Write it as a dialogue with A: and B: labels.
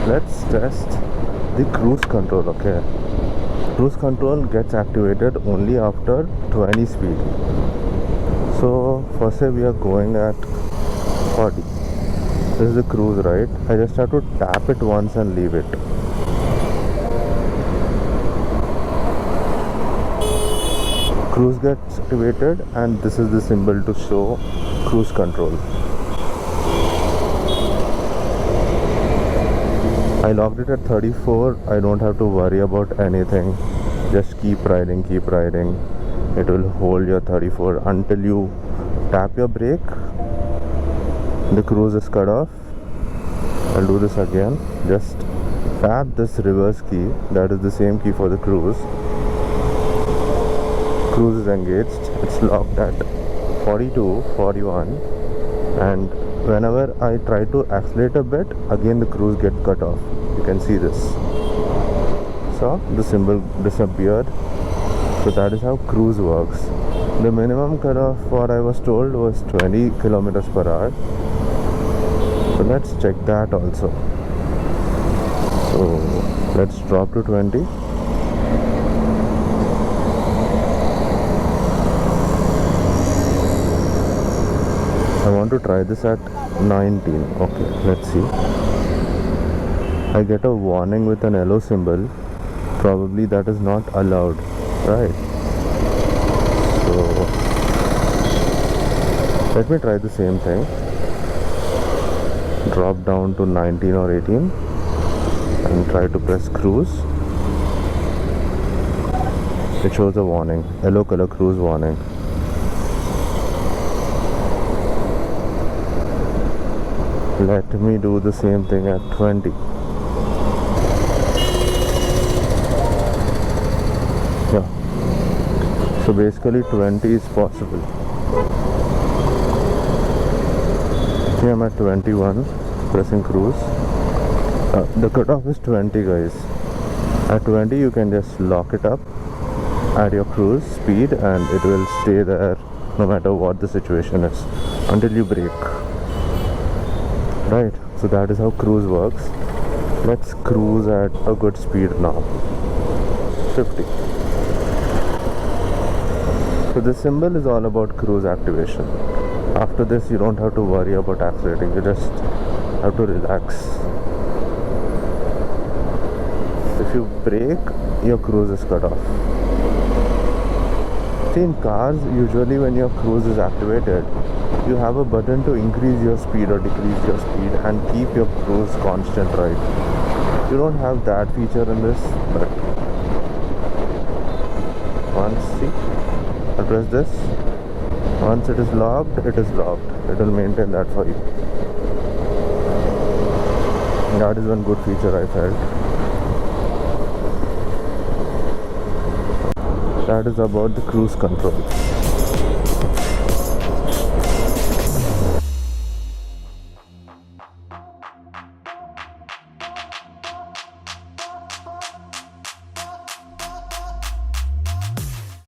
A: Let's test the cruise control. Okay, cruise control gets activated only after 20 speed. So first we are going at 40. This is the cruise, right? I just have to tap it once and leave it. Cruise gets activated and this is the symbol to show cruise control. I locked it at 34. I don't have to worry about anything. Just keep riding, keep riding. It will hold your 34 until you tap your brake. The cruise is cut off. I'll do this again. Just tap this reverse key. That is the same key for the cruise. Cruise is engaged. It's locked at 42, 41, and whenever I try to accelerate a bit, again the cruise gets cut off. You can see this. So the symbol disappeared. So that is how cruise works. The minimum cutoff, what I was told, was 20 kilometers per hour. So let's check that also. So let's drop to 20. I want to try this at 19. Okay, let's see. I get a warning with an yellow symbol. Probably that is not allowed, right? So let me try the same thing. Drop down to 19 or 18 and try to press cruise. It shows a warning, yellow color cruise warning. Let me do the same thing at 20. Yeah. So basically 20 is possible. Here I'm at 21, pressing cruise. The cutoff is 20, guys. At 20 you can just lock it up, add your cruise speed, and it will stay there no matter what the situation is until you brake. Right, so that is how cruise works. Let's cruise at a good speed now. 50. So the symbol is all about cruise activation. After this you don't have to worry about accelerating, you just have to relax. If you brake, your cruise is cut off. See, in cars, usually when your cruise is activated, you have a button to increase your speed or decrease your speed and keep your cruise constant, right? You don't have that feature in this, but once, see, I'll press this. Once it is locked, it is locked. It will maintain that for you. That is one good feature I felt. That is about the cruise control.